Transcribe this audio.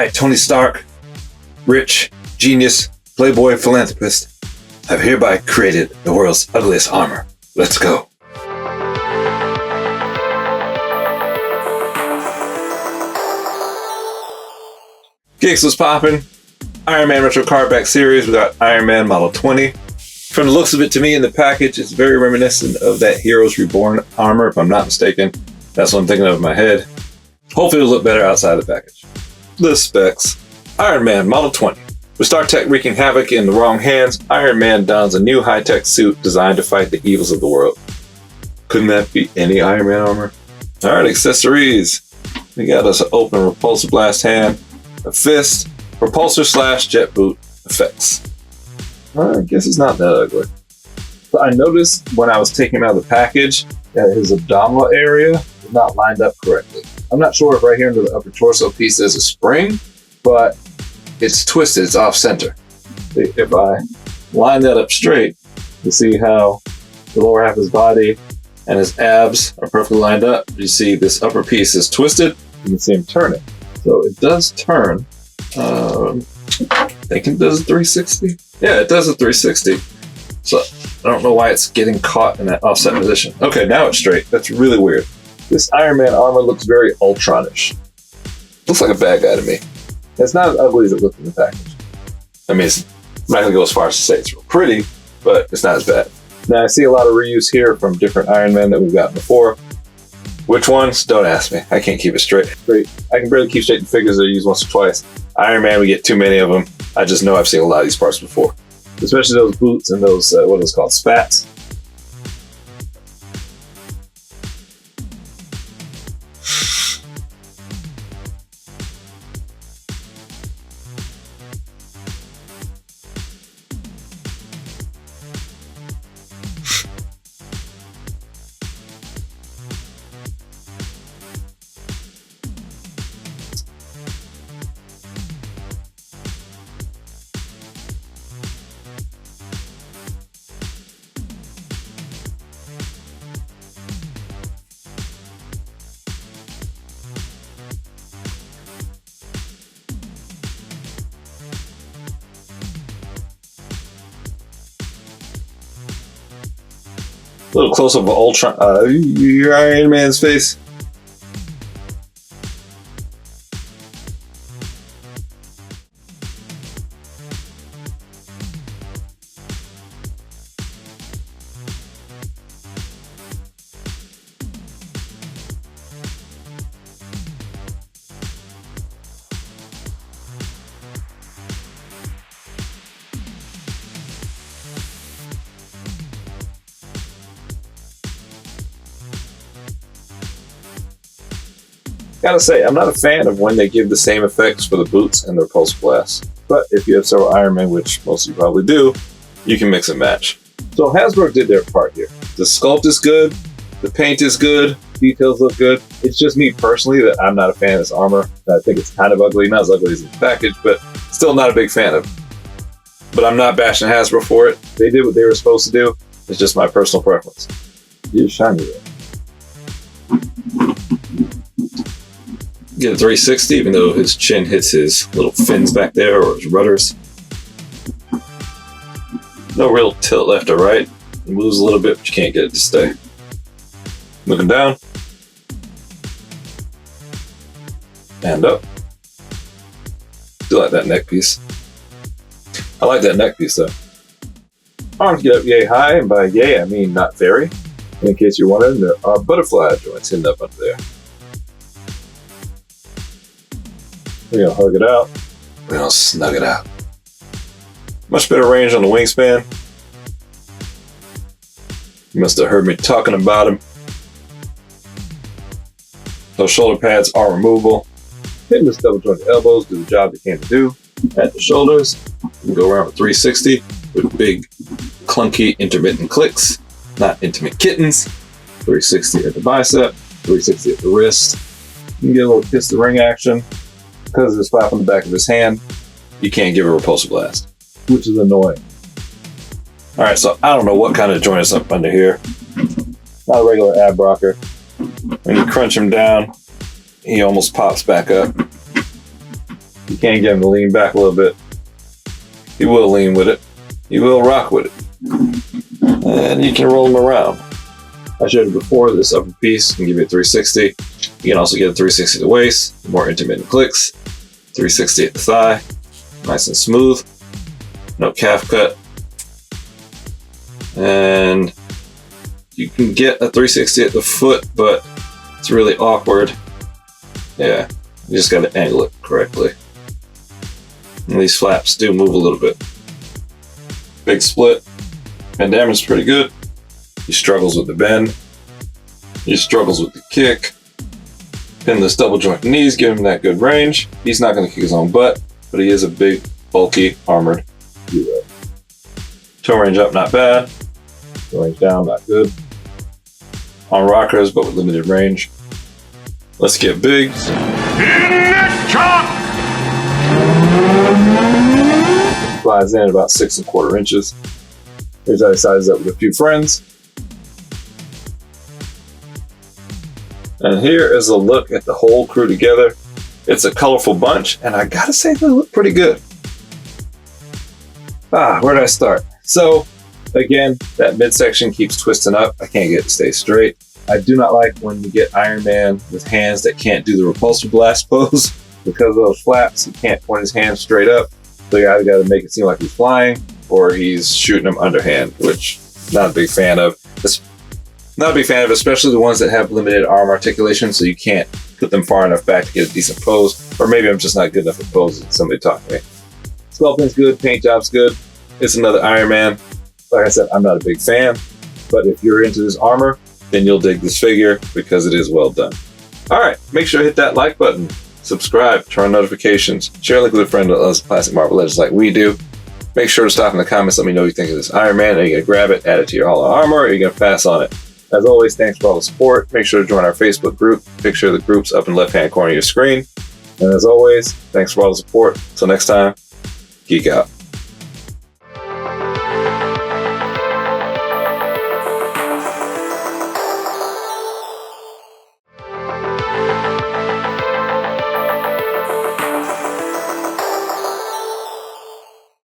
I, Tony Stark, rich, genius, playboy, philanthropist, have hereby created the world's ugliest armor. Let's go. Geeks was popping. Iron Man Retro Cardback series. We got Iron Man Model 20. From the looks of it, to me in the package, it's very reminiscent of that Heroes Reborn armor, if I'm not mistaken. That's what I'm thinking of in my head. Hopefully it'll look better outside the package. The specs. Iron Man Model 20. With StarTech wreaking havoc in the wrong hands, Iron Man dons a new high-tech suit designed to fight the evils of the world. Couldn't that be any Iron Man armor? Alright, accessories. We got us an open repulsor blast hand, a fist, repulsor / jet boot effects. I guess it's not that ugly. But I noticed when I was taking him out of the package that his abdominal area was not lined up correctly. I'm not sure if right here under the upper torso piece there's a spring, but it's twisted, it's off center. If I line that up straight, you see how the lower half of his body and his abs are perfectly lined up. You see this upper piece is twisted, you can see him turn it. So it does turn. I think it does a 360. Yeah, it does a 360. So I don't know why it's getting caught in that offset position. Okay, now it's straight. That's really weird. This Iron Man armor looks very Ultronish. Looks like a bad guy to me. It's not as ugly as it looked in the package. I mean, I'm not going to go as far as to say it's real pretty, but it's not as bad. Now, I see a lot of reuse here from different Iron Men that we've gotten before. Which ones? Don't ask me. I can't keep it straight. I can barely keep straight the figures that I use once or twice. Iron Man, we get too many of them. I just know I've seen a lot of these parts before. Especially those boots and those, what are those called, spats. A little close up of your Iron Man's face. Gotta say, I'm not a fan of when they give the same effects for the boots and the repulsor blast. But if you have several Iron Men, which most of you probably do, you can mix and match. So Hasbro did their part here. The sculpt is good, the paint is good, details look good. It's just me personally that I'm not a fan of this armor. I think it's kind of ugly, not as ugly as in the package, but still not a big fan of it. But I'm not bashing Hasbro for it. They did what they were supposed to do. It's just my personal preference. You're shiny there. Get a 360, even though his chin hits his little fins back there, or his rudders. No real tilt left or right. It moves a little bit, but you can't get it to stay. Looking down. And up. Do like that neck piece. I like that neck piece though. Arms get up yay high, and by yay I mean not very. In case you're wondering, there are butterfly joints hidden up under there. We're gonna hug it out. We're gonna snug it out. Much better range on the wingspan. You must have heard me talking about him. Those shoulder pads are removable. Hitting this double jointed elbows do the job they came to do. At the shoulders, you can go around with 360 with big, clunky, intermittent clicks. Not intimate kittens. 360 at the bicep, 360 at the wrist. You can get a little kiss the ring action. Because of this flap on the back of his hand, you can't give a repulsor blast, which is annoying. Alright, so I don't know what kind of joint is up under here. Not a regular ab rocker. When you crunch him down, he almost pops back up. You can get him to lean back a little bit. He will lean with it. He will rock with it. And you can roll him around. I showed you before, this upper piece can give you a 360. You can also get a 360 at the waist, more intermittent clicks. 360 at the thigh, nice and smooth. No calf cut. And you can get a 360 at the foot, but it's really awkward. Yeah, you just got to angle it correctly. And these flaps do move a little bit. Big split. Van Damme's pretty good. He struggles with the bend. He struggles with the kick. Pin this double joint knees, give him that good range. He's not going to kick his own butt, but he is a big, bulky, armored hero. Toe range up, not bad. Toe range down, not good. On rockers, but with limited range. Let's get big. Flies in about 6¼ inches. Here's how he sizes up with a few friends. And here is a look at the whole crew together. It's a colorful bunch, and I gotta say they look pretty good. Where did I start? So, again, that midsection keeps twisting up. I can't get it to stay straight. I do not like when you get Iron Man with hands that can't do the repulsor blast pose. Because of those flaps, he can't point his hands straight up. So you either got to make it seem like he's flying, or he's shooting them underhand, which I'm not a big fan of. Not a big fan of, especially the ones that have limited arm articulation, so you can't put them far enough back to get a decent pose. Or maybe I'm just not good enough at poses. Somebody talk to me. Sculpting's good, paint job's good. It's another Iron Man. Like I said, I'm not a big fan, but if you're into this armor, then you'll dig this figure because it is well done. All right, make sure to hit that like button, subscribe, turn on notifications, share a link with a friend that loves classic Marvel Legends like we do. Make sure to stop in the comments, let me know what you think of this Iron Man. Are you going to grab it, add it to your Hall of Armor, or are you going to pass on it? As always, thanks for all the support. Make sure to join our Facebook group. Picture of the group's up in the left-hand corner of your screen. And as always, thanks for all the support. Till next time, geek out.